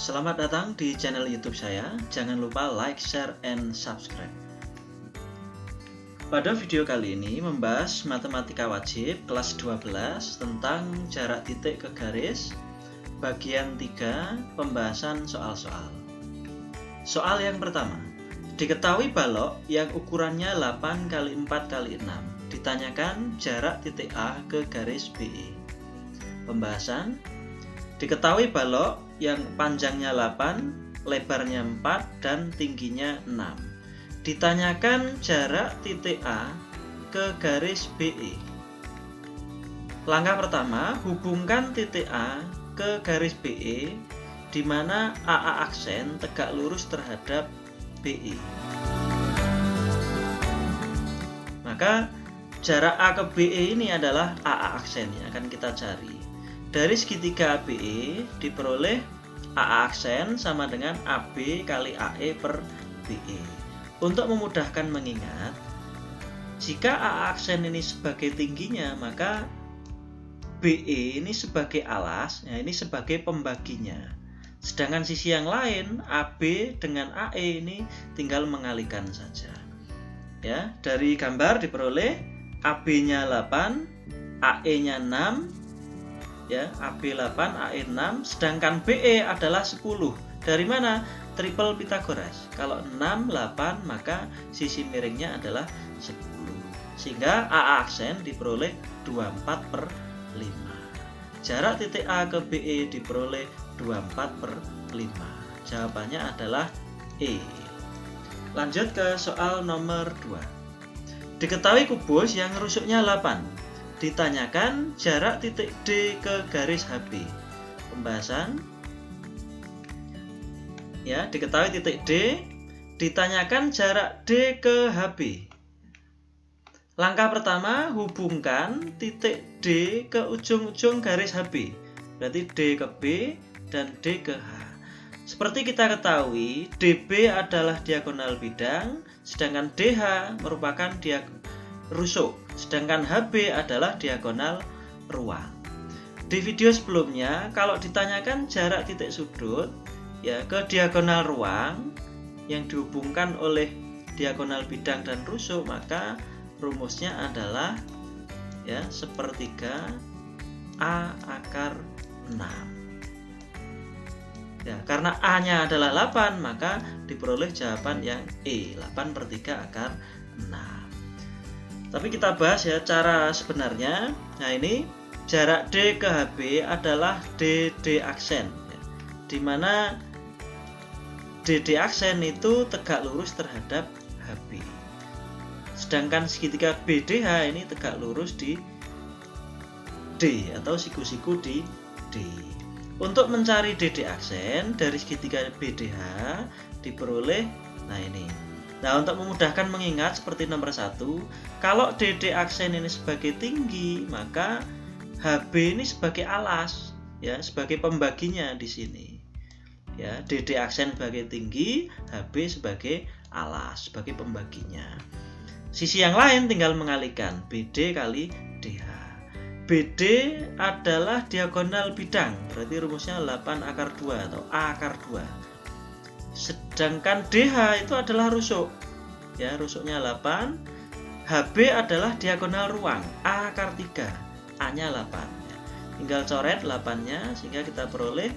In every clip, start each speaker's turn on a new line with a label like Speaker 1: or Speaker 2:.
Speaker 1: Selamat datang di channel YouTube saya. Jangan lupa like, share, and subscribe. Pada video kali ini membahas matematika wajib kelas 12 tentang jarak titik ke garis, bagian 3, pembahasan soal-soal. Soal yang pertama, diketahui balok yang ukurannya 8 x 4 x 6. Ditanyakan jarak titik A ke garis BE. Pembahasan, diketahui balok yang panjangnya 8, lebarnya 4, dan tingginya 6. Ditanyakan jarak titik A ke garis BE. Langkah pertama, hubungkan titik A ke garis BE di mana AA aksen tegak lurus terhadap BE. Maka jarak A ke BE ini adalah AA aksen yang akan kita cari. Dari segitiga ABE diperoleh AA aksen sama dengan AB kali AE per BE. Untuk memudahkan mengingat, jika AA aksen ini sebagai tingginya, maka BE ini sebagai alas, ya ini sebagai pembaginya. Sedangkan sisi yang lain, AB dengan AE ini tinggal mengalihkan saja. Ya, dari gambar diperoleh AB-nya 8, AE-nya 6, ya, AB 8, AE 6, sedangkan BE adalah 10. Dari mana? Triple Pythagoras. Kalau 6, 8, maka sisi miringnya adalah 10. Sehingga AA aksen diperoleh 24/5. Jarak titik A ke BE diperoleh 24/5. Jawabannya adalah E. Lanjut ke soal nomor 2. Diketahui kubus yang rusuknya 8. Ditanyakan jarak titik D ke garis HB. Pembahasan, ya, diketahui titik D, ditanyakan jarak D ke HB. Langkah pertama, hubungkan titik D ke ujung-ujung garis HB. Berarti D ke B dan D ke H. Seperti kita ketahui, DB adalah diagonal bidang, sedangkan DH merupakan rusuk, sedangkan HB adalah diagonal ruang. Di video sebelumnya, kalau ditanyakan jarak titik sudut ya ke diagonal ruang yang dihubungkan oleh diagonal bidang dan rusuk, maka rumusnya adalah ya sepertiga A akar 6. Ya, karena A-nya adalah 8, maka diperoleh jawaban yang E, 8/3 akar 6. Tapi kita bahas ya cara sebenarnya. Nah, ini jarak D ke HB adalah DD aksen, ya, di mana DD aksen itu tegak lurus terhadap HB. Sedangkan segitiga BDH ini tegak lurus di D atau siku-siku di D. Untuk mencari DD aksen dari segitiga BDH diperoleh, nah ini. Nah, untuk memudahkan mengingat seperti nomor 1, kalau DD aksen ini sebagai tinggi, maka HB ini sebagai alas, ya, sebagai pembaginya di sini. Ya, DD aksen sebagai tinggi, HB sebagai alas, sebagai pembaginya. Sisi yang lain tinggal mengalihkan, BD kali DH. BD adalah diagonal bidang, berarti rumusnya 8 akar 2 atau A akar 2. Sedangkan DH itu adalah rusuk. Ya, rusuknya 8. HB adalah diagonal ruang, A akar 3. A-nya 8. Ya. Tinggal coret 8-nya sehingga kita peroleh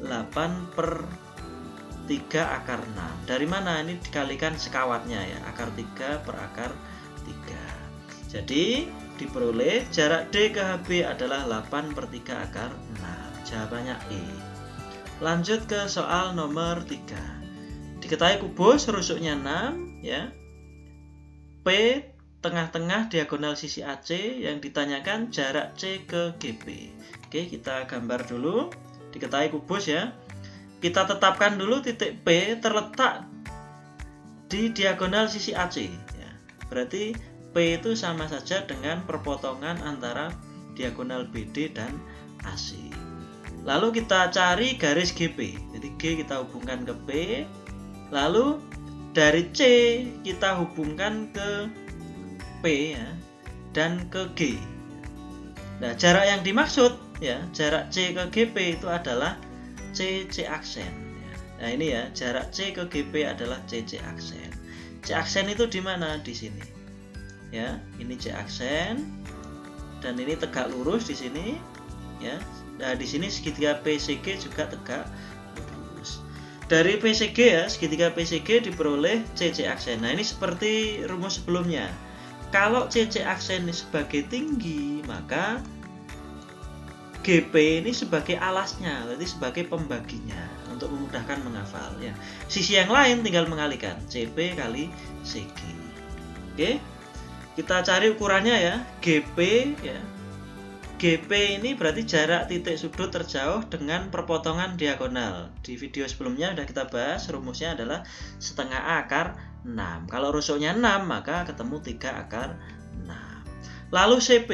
Speaker 1: 8/3 akar 6. Dari mana? Ini dikalikan sekawatnya ya, akar 3 per akar 3. Jadi diperoleh jarak D ke HB adalah 8/3 akar 6. Jawabannya E. Lanjut ke soal nomor 3. Diketahui kubus rusuknya 6, ya. P tengah-tengah diagonal sisi AC, yang ditanyakan jarak C ke GB. Oke, kita gambar dulu. Diketahui kubus ya. Kita tetapkan dulu titik P terletak di diagonal sisi AC, ya. Berarti P itu sama saja dengan perpotongan antara diagonal BD dan AC. Lalu kita cari garis GP. Jadi G kita hubungkan ke P. Lalu dari C kita hubungkan ke P ya, dan ke G. Nah, jarak yang dimaksud ya, jarak C ke GP itu adalah CC aksen. Nah ini ya, jarak C ke GP adalah CC aksen. C aksen itu di mana? Di sini. Ya, ini C aksen dan ini tegak lurus di sini. Ya, nah di sini segitiga PCG juga tegak lurus. Dari PCG ya, segitiga PCG diperoleh CC aksen. Nah ini seperti rumus sebelumnya. Kalau CC aksen ini sebagai tinggi, maka GP ini sebagai alasnya, berarti sebagai pembaginya untuk memudahkan menghafal ya. Sisi yang lain tinggal mengalihkan CP kali CG. Oke. Kita cari ukurannya ya. GP ya. GP ini berarti jarak titik sudut terjauh dengan perpotongan diagonal. Di video sebelumnya sudah kita bahas, rumusnya adalah setengah A akar 6. Kalau rusuknya 6 maka ketemu 3 akar 6. Lalu CP.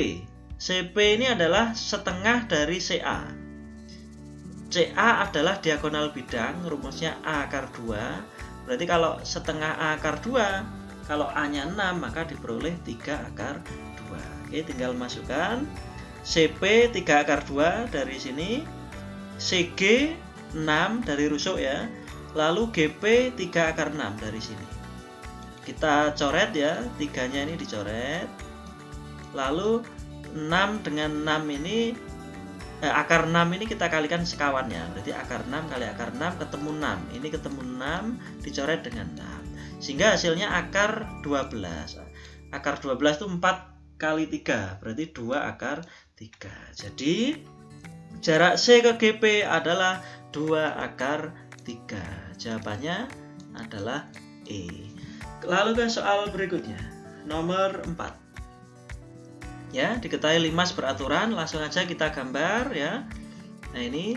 Speaker 1: CP ini adalah setengah dari CA. CA adalah diagonal bidang, rumusnya A akar 2. Berarti kalau setengah A akar 2, kalau A-nya 6, maka diperoleh 3 akar 2. Oke, tinggal masukkan. CP 3 akar 2 dari sini. CG 6 dari rusuk ya. Lalu GP 3 akar 6 dari sini. Kita coret ya, 3-nya ini dicoret. Lalu 6 dengan 6 ini akar 6 ini kita kalikan sekawannya. Berarti akar 6 kali akar 6 ketemu 6. Ini ketemu 6 dicoret dengan 6. Sehingga hasilnya akar 12. Akar 12 itu 4 kali 3. Berarti 2 akar 3. Jadi jarak C ke GP adalah 2 akar 3. Jawabannya adalah E. Lalu ke soal berikutnya. Nomor 4. Ya, diketahui limas beraturan, langsung aja kita gambar ya. Nah ini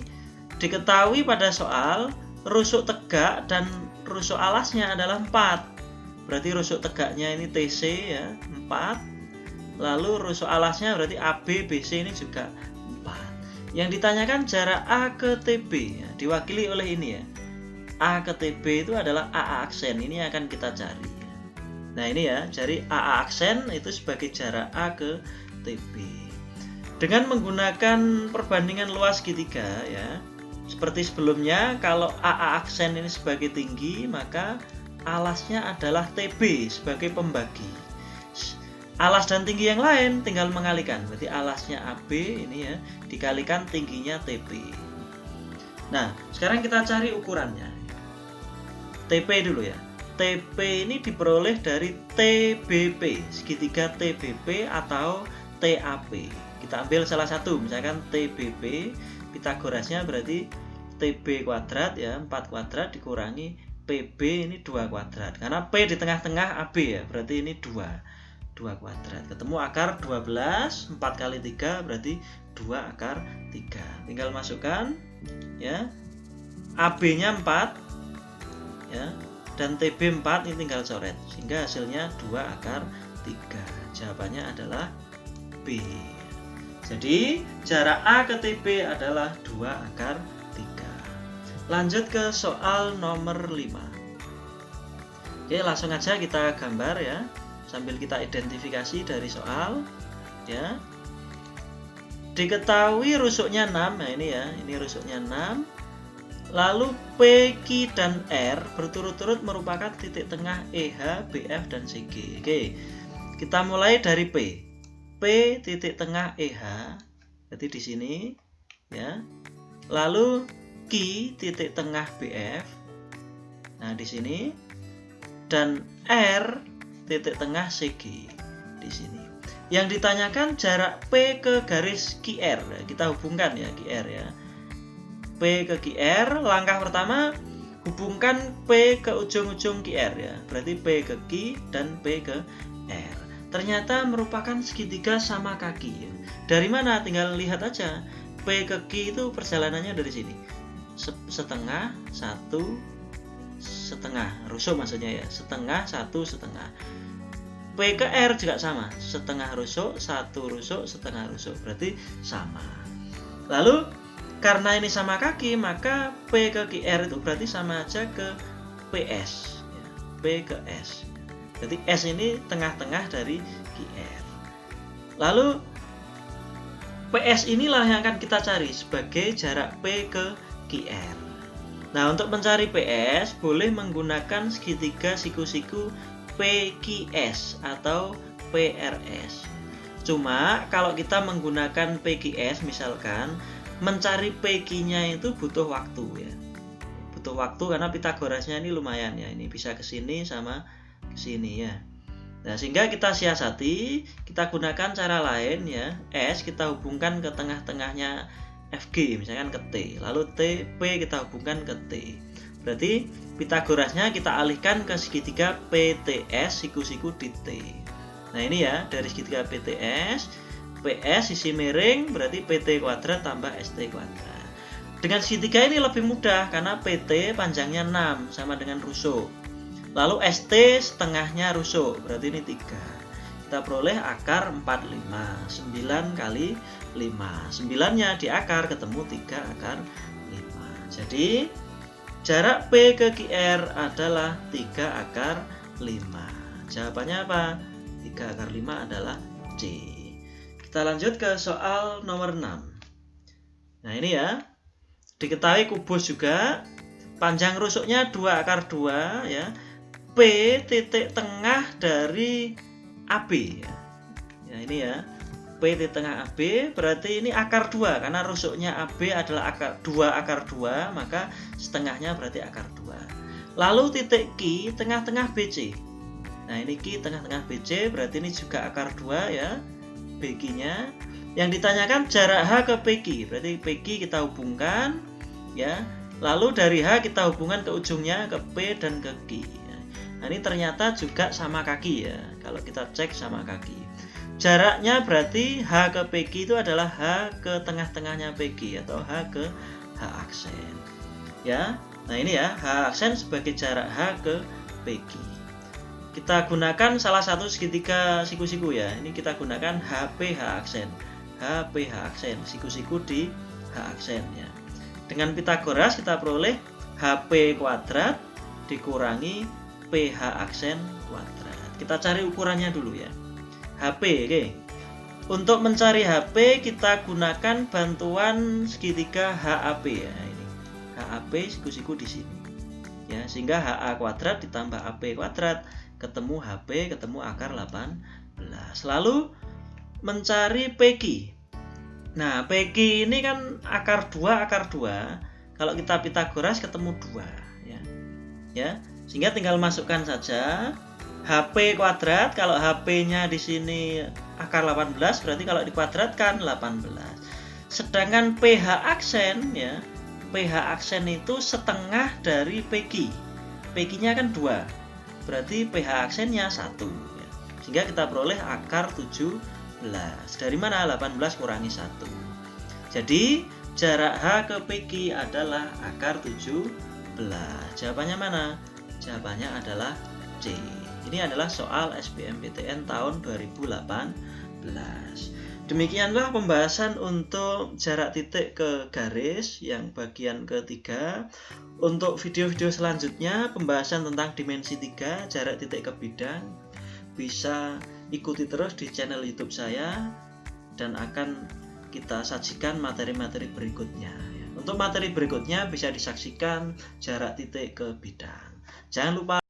Speaker 1: diketahui pada soal rusuk tegak dan rusuk alasnya adalah 4. Berarti rusuk tegaknya ini TC ya, 4. Lalu rusuk alasnya berarti AB, BC ini juga 4. Yang ditanyakan jarak A ke TB ya, diwakili oleh ini ya. A ke TB itu adalah AA aksen, ini akan kita cari. Nah ini ya, cari AA aksen itu sebagai jarak A ke TB. Dengan menggunakan perbandingan luas segitiga ya. Seperti sebelumnya, kalau AA aksen ini sebagai tinggi, maka alasnya adalah TB sebagai pembagi. Alas dan tinggi yang lain tinggal mengalihkan. Berarti alasnya AB ini ya dikalikan tingginya TB. Nah, sekarang kita cari ukurannya. TP dulu ya. TP ini diperoleh dari TBP, segitiga TBP atau TAP. Kita ambil salah satu, misalkan TBP, Pitagorasnya berarti TB kuadrat ya, 4 kuadrat dikurangi PB ini 2 kuadrat. Karena P di tengah-tengah AB ya, berarti ini 2 kuadrat. Ketemu akar 12, 4 kali 3 berarti 2 akar 3. Tinggal masukkan ya. AB-nya 4 ya. Dan TB 4 ini tinggal coret. Sehingga hasilnya 2 akar 3. Jawabannya adalah B. Jadi jarak A ke TB adalah 2 akar 3. Lanjut ke soal nomor 5. Oke, langsung aja kita gambar ya, sambil kita identifikasi dari soal ya. Diketahui rusuknya 6. Nah ini ya, ini rusuknya 6. Lalu P, Q, dan R berturut-turut merupakan titik tengah EH, BF, dan CG. Oke, kita mulai dari P. P titik tengah EH, berarti di sini ya. Lalu Q titik tengah BF, nah di sini, dan R titik tengah CG di sini. Yang ditanyakan jarak P ke garis QR. Kita hubungkan ya QR ya. P ke QR, langkah pertama hubungkan P ke ujung-ujung QR ya. Berarti P ke Q dan P ke R. Ternyata merupakan segitiga sama kaki ya. Dari mana? Tinggal lihat aja. P ke Q itu perjalanannya dari sini. Setengah, 1, setengah. Rusuk maksudnya ya. Setengah, 1, setengah. P ke R juga sama. Setengah rusuk, 1 rusuk, setengah rusuk. Berarti sama. Lalu karena ini sama kaki, maka P ke QR itu berarti sama aja ke PS ya. P ke S. Berarti S ini tengah-tengah dari QR. Lalu PS inilah yang akan kita cari sebagai jarak P ke QR. Nah, untuk mencari PS boleh menggunakan segitiga siku-siku PQS atau PRS. Cuma kalau kita menggunakan PQS misalkan, mencari PQ-nya itu butuh waktu ya. Butuh waktu karena Pitagorasnya ini lumayan ya. Ini bisa ke sini sama ke sini ya. Nah, sehingga kita siasati, kita gunakan cara lain ya. S kita hubungkan ke tengah-tengahnya FG, misalkan ke T. Lalu T, P kita hubungkan ke T. Berarti Pitagorasnya kita alihkan ke segitiga PTS siku-siku di T. Nah, ini ya, dari segitiga PTS, PS sisi miring berarti PT kuadrat tambah ST kuadrat. Dengan segitiga ini lebih mudah karena PT panjangnya 6 sama dengan rusuk. Lalu ST setengahnya rusuk, berarti ini 3. Kita peroleh akar 45. 9 kali 5. 9-nya di akar ketemu 3 akar 5. Jadi jarak P ke QR adalah 3 akar 5. Jawabannya apa? 3 akar 5 adalah C. Kita lanjut ke soal nomor 6. Nah, ini ya. Diketahui kubus juga. Panjang rusuknya 2 akar 2 ya. P titik tengah dari AB ya. Ya, ini ya. P titik tengah AB berarti ini akar 2 karena rusuknya AB adalah akar 2 akar 2, maka setengahnya berarti akar 2. Lalu titik Q tengah-tengah BC. Nah, ini Q tengah-tengah BC berarti ini juga akar 2 ya. BQ-nya. Yang ditanyakan jarak H ke PQ. Berarti PQ kita hubungkan ya. Lalu dari H kita hubungkan ke ujungnya ke P dan ke Q. Nah, ini ternyata juga sama kaki ya. Kalau kita cek sama kaki. Jaraknya berarti H ke PQ itu adalah H ke tengah-tengahnya PQ atau H ke H aksen. Ya. Nah, ini ya, H aksen sebagai jarak H ke PQ. Kita gunakan salah satu segitiga siku-siku ya. Ini kita gunakan HPH aksen. HPH aksen, siku-siku di H aksen ya. Dengan Pitagoras kita peroleh HP kuadrat dikurangi PH aksen kuadrat. Kita cari ukurannya dulu ya. HP, oke. Untuk mencari HP kita gunakan bantuan segitiga HAP ya. Ini HAP siku-siku di sini. Ya, sehingga HA kuadrat ditambah AP kuadrat ketemu HP, ketemu akar 18. Lalu mencari PQ. Nah, PQ ini kan akar 2 akar 2. Kalau kita Pitagoras ketemu 2 ya. Ya, sehingga tinggal masukkan saja HP kuadrat. Kalau HP-nya di sini akar 18 berarti kalau dikuadratkan 18. Sedangkan PH aksen ya, PH aksen itu setengah dari PQ. PQ-nya kan 2. Berarti PH aksennya 1 ya. Sehingga kita peroleh akar 17. Dari mana 18 kurangi 1? Jadi jarak H ke PQ adalah akar 17. Jawabannya mana? Jawabannya adalah C. Ini adalah soal SBMPTN tahun 2018. Demikianlah pembahasan untuk jarak titik ke garis yang bagian ketiga. Untuk video-video selanjutnya, pembahasan tentang dimensi 3, jarak titik ke bidang, bisa ikuti terus di channel YouTube saya dan akan kita sajikan materi-materi berikutnya. Untuk materi berikutnya bisa disaksikan jarak titik ke bidang. Jangan lupa